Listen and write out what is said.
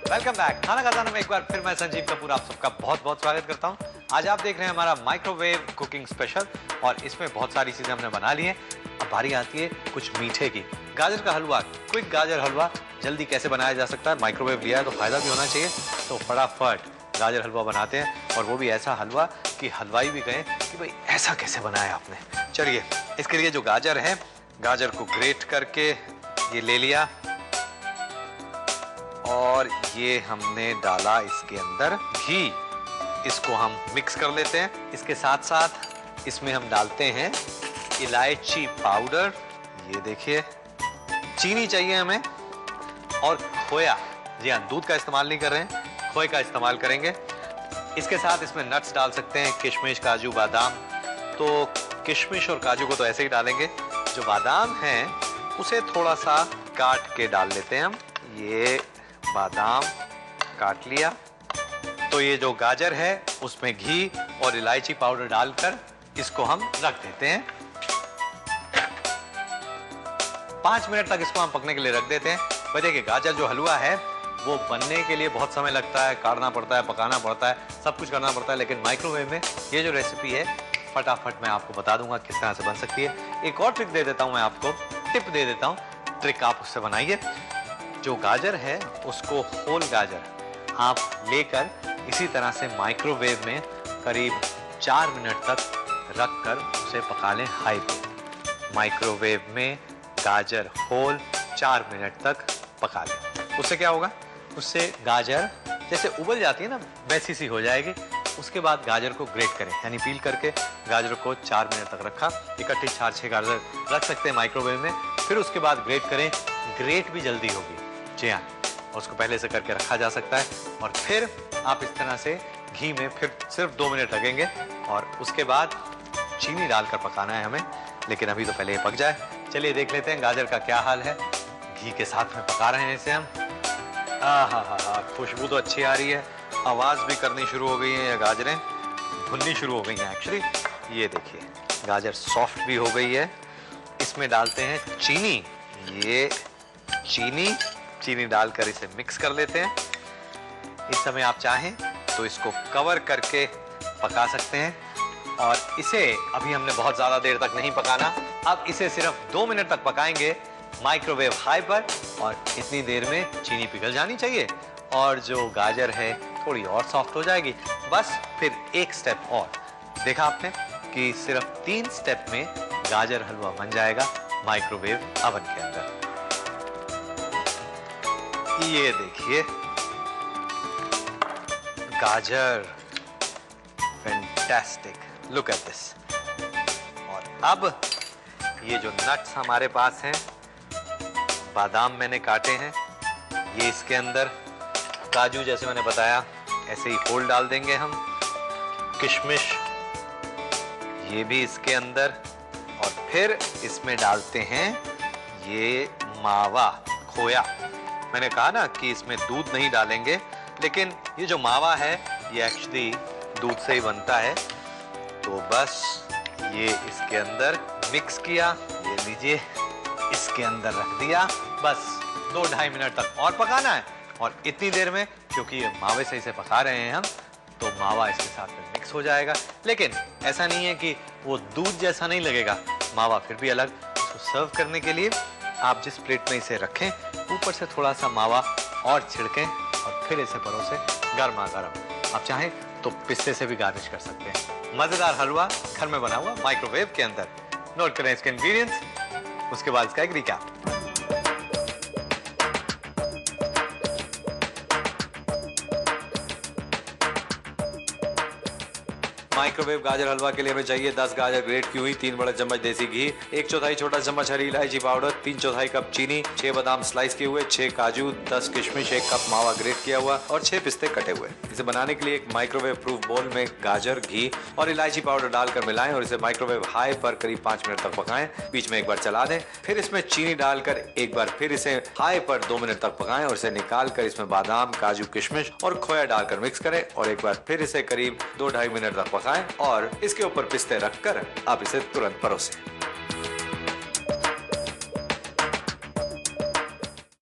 Welcome back. खाना खजाना में एक बार फिर मैं संजीव कपूर आप सबका बहुत बहुत स्वागत करता हूं। आज आप देख रहे हैं हमारा माइक्रोवेव कुकिंग स्पेशल और इसमें बहुत सारी चीजें हमने बना ली हैं। अब बारी आती है कुछ मीठे की। गाजर का हलवा, क्विक गाजर हलवा जल्दी कैसे बनाया जा सकता है। माइक्रोवेव लिया है तो फायदा भी होना चाहिए, तो फटाफट गाजर हलवा बनाते हैं और वो भी ऐसा हलवा कि हलवाई भी कहें कि भाई ऐसा कैसे बनाया आपने। चलिए, इसके लिए जो गाजर है, गाजर को ग्रेट करके ये ले लिया और ये हमने डाला इसके अंदर घी। इसको हम मिक्स कर लेते हैं। इसके साथ साथ इसमें हम डालते हैं इलायची पाउडर, ये देखिए, चीनी चाहिए हमें और खोया। जी हाँ, दूध का इस्तेमाल नहीं कर रहे हैं, खोए का इस्तेमाल करेंगे। इसके साथ इसमें नट्स डाल सकते हैं, किशमिश, काजू, बादाम। तो किशमिश और काजू को तो ऐसे ही डालेंगे। जो बादाम है उसे थोड़ा सा काट के डाल लेते हैं हम। ये बादाम काट लिया। तो ये जो गाजर है उसमें घी और इलायची पाउडर डालकर इसको हम रख देते हैं। 5 मिनट तक इसको हम पकने के लिए रख देते हैं। भाई देखिए, गाजर जो हलवा है वो बनने के लिए बहुत समय लगता है, काटना पड़ता है, पकाना पड़ता है, सब कुछ करना पड़ता है। लेकिन माइक्रोवेव में ये जो रेसिपी है फटाफट मैं आपको बता दूंगा किस तरह से बन सकती है। एक और ट्रिक दे देता हूं मैं आपको, टिप दे देता हूं, ट्रिक आप उससे बनाइए। जो गाजर है उसको होल गाजर आप लेकर इसी तरह से माइक्रोवेव में करीब 4 मिनट तक रखकर उसे पका लें हाई पे। माइक्रोवेव में गाजर होल 4 मिनट तक पका लें। उससे क्या होगा, उससे गाजर जैसे उबल जाती है ना, वैसी सी हो जाएगी। उसके बाद गाजर को ग्रेट करें, यानी पील करके गाजर को 4 मिनट तक रखा। इकट्ठी 4-6 गाजर रख सकते हैं माइक्रोवेव में, फिर उसके बाद ग्रेट करें। ग्रेट भी जल्दी होगी, जी हाँ, उसको पहले से करके रखा जा सकता है। और फिर आप इस तरह से घी में फिर सिर्फ 2 मिनट लगेंगे और उसके बाद चीनी डालकर पकाना है हमें। लेकिन अभी तो पहले ये पक जाए। चलिए देख लेते हैं गाजर का क्या हाल है। घी के साथ में पका रहे हैं इसे हम। हा, खुशबू तो अच्छी आ रही है, आवाज भी करनी शुरू हो गई है, ये गाजरें भुननी शुरू हो गई हैं एक्चुअली। ये देखिए, गाजर सॉफ्ट भी हो गई है। इसमें डालते हैं चीनी। ये चीनी डालकर इसे मिक्स कर लेते हैं। इस समय आप चाहें तो इसको कवर करके पका सकते हैं और इसे अभी हमने बहुत ज्यादा देर तक नहीं पकाना। अब इसे सिर्फ 2 मिनट तक पकाएंगे माइक्रोवेव हाई पर और इतनी देर में चीनी पिघल जानी चाहिए और जो गाजर है थोड़ी और सॉफ्ट हो जाएगी। बस फिर एक स्टेप और। देखा आपने कि सिर्फ 3 स्टेप में गाजर हलवा बन जाएगा माइक्रोवेव अवन के अंदर। ये देखिए, गाजर, फैंटास्टिक, लुक एट दिस। और अब ये जो नट्स हमारे पास हैं, बादाम मैंने काटे हैं, ये इसके अंदर, काजू जैसे मैंने बताया ऐसे ही होल डाल देंगे हम, किशमिश ये भी इसके अंदर, और फिर इसमें डालते हैं ये मावा, खोया। मैंने कहा ना कि इसमें दूध नहीं डालेंगे, लेकिन ये जो मावा है ये एक्चुअली दूध से ही बनता है। तो बस ये इसके अंदर मिक्स किया, ये लीजिए, इसके अंदर रख दिया। बस 2-2.5 मिनट तक और पकाना है। और इतनी देर में, क्योंकि ये मावे से इसे पका रहे हैं हम, तो मावा इसके साथ में मिक्स हो जाएगा। लेकिन ऐसा नहीं है कि वो दूध जैसा नहीं लगेगा, मावा फिर भी अलग। इसको सर्व करने के लिए आप जिस प्लेट में इसे रखें, ऊपर से थोड़ा सा मावा और छिड़कें और फिर इसे परोसें गर्मा गर्म। आप चाहें तो पिस्ते से भी गार्निश कर सकते हैं। मजेदार हलवा घर में बना हुआ माइक्रोवेव के अंदर। नोट करें इसके इंग्रेडिएंट्स, उसके बाद इसका एक रिकैप। माइक्रोवेव गाजर हलवा के लिए हमें चाहिए 10 गाजर ग्रेट की हुई, 3 बड़े चम्मच देसी घी, 1/4 छोटा चम्मच हरी इलायची पाउडर, 3/4 कप चीनी, 6 बादाम स्लाइस किए हुए, 6 काजू, 10 किशमिश, 1 कप मावा ग्रेट किया हुआ और 6 पिस्ते कटे हुए। इसे बनाने के लिए एक माइक्रोवेव प्रूफ बोल में गाजर, घी और इलायची पाउडर डालकर मिलाएं और इसे माइक्रोवेव हाई पर करीब 5 मिनट तक पकाएं। बीच में एक बार चला दें, फिर इसमें चीनी डालकर एक बार फिर इसे हाई पर 2 मिनट तक पकाएं और इसे निकाल कर इसमें बादाम, काजू, किशमिश और खोया डालकर मिक्स करें और एक बार फिर इसे करीब 2-2.5 मिनट तक पकाएं और इसके ऊपर पिस्ते रखकर आप इसे तुरंत परोसें।